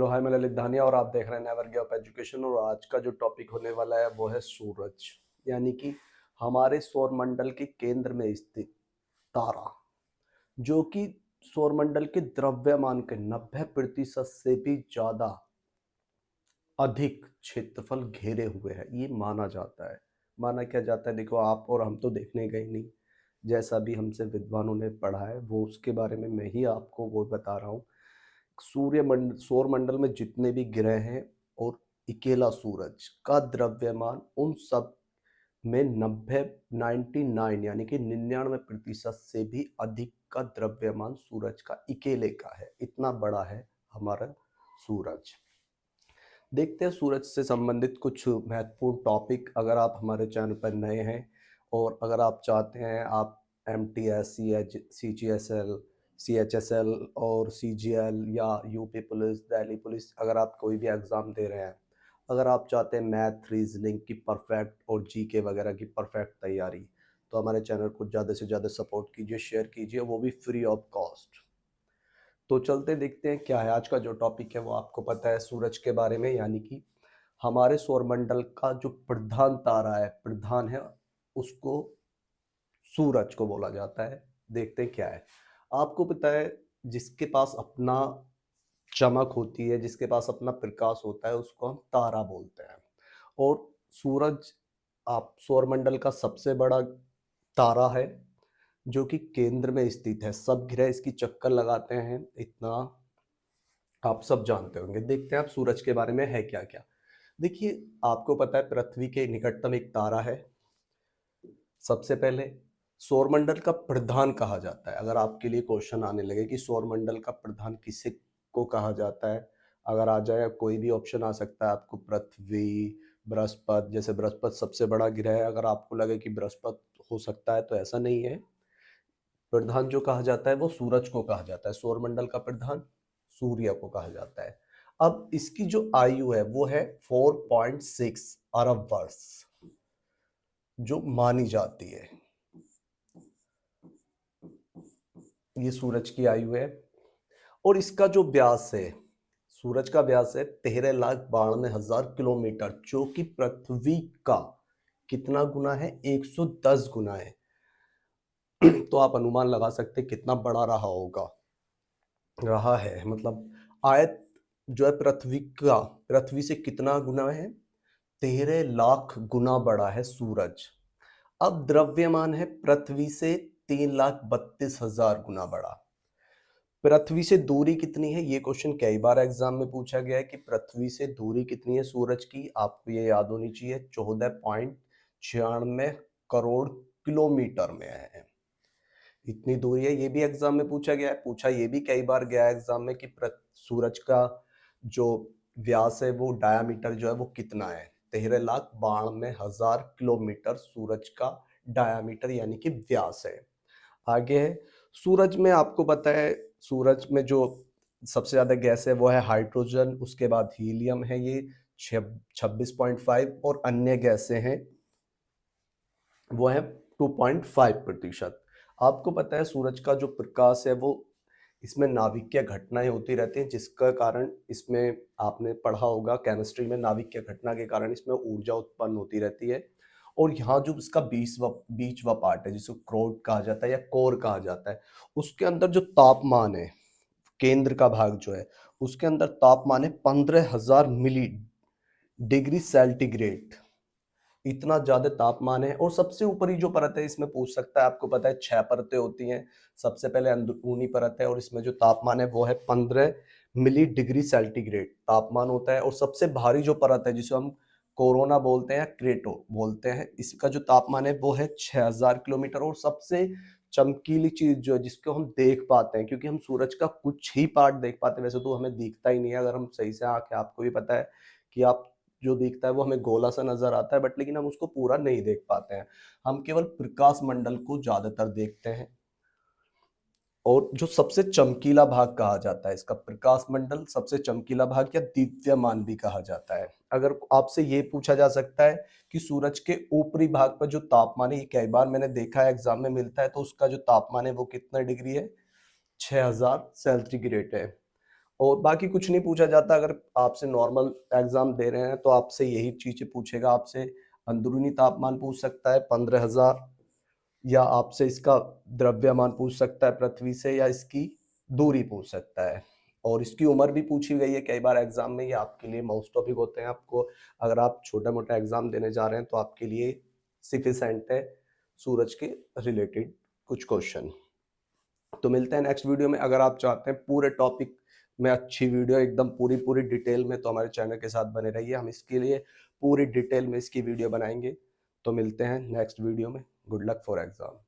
Hello hi, मैं ललित धानिया और आप देख रहे हैं नेवर गिव अप एजुकेशन। और आज का जो टॉपिक होने वाला है वो है सूरज, यानी कि हमारे सौर मंडल के केंद्र में स्थित तारा, जो कि सौर मंडल के द्रव्यमान के 90% से भी ज्यादा अधिक क्षेत्रफल घेरे हुए है, ये माना जाता है। माना क्या जाता है, देखो आप और हम तो देखने गए नहीं, जैसा भी हमसे विद्वानों ने पढ़ा है वो उसके बारे में मैं ही आपको वो बता रहा हूँ। सौर मंडल में जितने भी ग्रह हैं और अकेला सूरज का द्रव्यमान उन सब में 99 यानी कि 99% से भी अधिक का द्रव्यमान सूरज का अकेले का है। इतना बड़ा है हमारा सूरज। देखते हैं सूरज से संबंधित कुछ महत्वपूर्ण टॉपिक। अगर आप हमारे चैनल पर नए हैं और अगर आप चाहते हैं आप MTS, CGSL, CHSL और CGL या यूपी पुलिस, दिल्ली पुलिस, अगर आप कोई भी एग्ज़ाम दे रहे हैं, अगर आप चाहते हैं मैथ रीजनिंग की परफेक्ट और जीके वगैरह की परफेक्ट तैयारी, तो हमारे चैनल को ज़्यादा से ज़्यादा सपोर्ट कीजिए, शेयर कीजिए, वो भी फ्री ऑफ कॉस्ट। तो चलते देखते हैं क्या है आज का जो टॉपिक है। वो आपको पता है सूरज के बारे में, यानी कि हमारे सौरमंडल का जो प्रधान तारा है, प्रधान है, उसको सूरज को बोला जाता है। देखते हैं क्या है। आपको पता है जिसके पास अपना चमक होती है, जिसके पास अपना प्रकाश होता है, उसको हम तारा बोलते हैं। और सूरज आप सौरमंडल का सबसे बड़ा तारा है, जो कि केंद्र में स्थित है। सब ग्रह इसकी चक्कर लगाते हैं, इतना आप सब जानते होंगे। देखते हैं आप सूरज के बारे में है क्या क्या। देखिए, आपको पता है पृथ्वी के निकटतम एक तारा है। सबसे पहले सौरमंडल का प्रधान कहा जाता है। अगर आपके लिए क्वेश्चन आने लगे कि सौरमंडल का प्रधान किसे को कहा जाता है, अगर आ जाए कोई भी ऑप्शन आ सकता है आपको, पृथ्वी, बृहस्पति। जैसे बृहस्पति सबसे बड़ा ग्रह है, अगर आपको लगे कि बृहस्पति हो सकता है तो ऐसा नहीं है। प्रधान जो कहा जाता है वो सूरज को कहा जाता है। सौरमंडल का प्रधान सूर्य को कहा जाता है। अब इसकी जो आयु है वो है 4.6 अरब वर्ष, जो मानी जाती है। ये सूरज की आयु है। और इसका जो व्यास है, सूरज का व्यास है 13,92,000 किलोमीटर, जो कि पृथ्वी का कितना गुना है, 110 गुना है। तो आप अनुमान लगा सकते कितना बड़ा रहा होगा, रहा है मतलब आयत जो है पृथ्वी का, पृथ्वी से कितना गुना है, 13 लाख गुना बड़ा है सूरज। अब द्रव्यमान है पृथ्वी से 3,32,000 गुना बड़ा। पृथ्वी से दूरी कितनी है, ये क्वेश्चन कई बार एग्जाम में पूछा गया है कि पृथ्वी से दूरी कितनी है सूरज की। आपको ये याद होनी चाहिए, 14.96 करोड़ किलोमीटर में है, इतनी दूरी है। ये भी एग्जाम में पूछा गया है, पूछा ये भी कई बार गया है एग्जाम में कि सूरज का जो व्यास है, वो डायामीटर जो है वो कितना है। 13,92,000 किलोमीटर सूरज का डायामीटर यानी कि व्यास है। आगे है सूरज में, आपको पता है सूरज में जो सबसे ज्यादा गैस है वो है हाइड्रोजन, उसके बाद हीलियम है, ये 26.5, और अन्य गैसें हैं वो है 2.5%। आपको पता है सूरज का जो प्रकाश है वो, इसमें नाभिकीय घटनाएं होती रहती हैं, जिसका कारण इसमें आपने पढ़ा होगा केमिस्ट्री में, नाभिकीय घटना के कारण इसमें ऊर्जा उत्पन्न होती रहती है। और यहाँ जो इसका बीच व पार्ट है, जिसको क्रोड कहा जाता है या कोर कहा जाता है, उसके अंदर जो तापमान है, केंद्र का भाग जो है, उसके अंदर तापमान है 15,000 डिग्री सेंटीग्रेड। इतना ज्यादा तापमान है। और सबसे ऊपरी जो परत है, इसमें पूछ सकता है, आपको पता है 6 परतें होती हैं। सबसे पहले अंदरूनी परत है और इसमें जो तापमान है वो है 15 मिली डिग्री सेंटीग्रेड तापमान होता है। और सबसे भारी जो परत है, जिसे हम कोरोना बोलते हैं, क्रेटो बोलते हैं, इसका जो तापमान है वो है 6,000 किलोमीटर। और सबसे चमकीली चीज जो है, जिसको हम देख पाते हैं, क्योंकि हम सूरज का कुछ ही पार्ट देख पाते हैं, वैसे तो हमें दिखता ही नहीं है अगर हम सही से आंखें, आपको भी पता है कि आप जो दिखता है वो हमें गोला सा नजर आता है, बट लेकिन हम उसको पूरा नहीं देख पाते हैं। हम केवल प्रकाश मंडल को ज्यादातर देखते हैं। और जो सबसे चमकीला भाग कहा जाता है इसका, प्रकाश मंडल सबसे चमकीला भाग या दिव्यमान भी कहा जाता है। अगर आपसे ये पूछा जा सकता है कि सूरज के ऊपरी भाग पर जो तापमान है, ये कई बार मैंने देखा है एग्जाम में मिलता है, तो उसका जो तापमान है वो कितना डिग्री है, 6,000 सेंटीग्रेड है। और बाकी कुछ नहीं पूछा जाता। अगर आपसे नॉर्मल एग्जाम दे रहे हैं तो आपसे यही चीजें पूछेगा। आपसे अंदरूनी तापमान पूछ सकता है 15,000, या आपसे इसका द्रव्यमान पूछ सकता है पृथ्वी से, या इसकी दूरी पूछ सकता है। और इसकी उम्र भी पूछी गई है कई बार एग्जाम में। ये आपके लिए माउस टॉपिक होते हैं। आपको अगर आप छोटा मोटा एग्जाम देने जा रहे हैं तो आपके लिए सिफिसेंट है सूरज के रिलेटेड कुछ क्वेश्चन। तो मिलते हैं नेक्स्ट वीडियो में। अगर आप चाहते हैं पूरे टॉपिक में अच्छी वीडियो एकदम पूरी पूरी डिटेल में, तो हमारे चैनल के साथ बने रहिए। हम इसके लिए पूरी डिटेल में इसकी वीडियो बनाएंगे। तो मिलते हैं नेक्स्ट वीडियो में। Good luck for exam.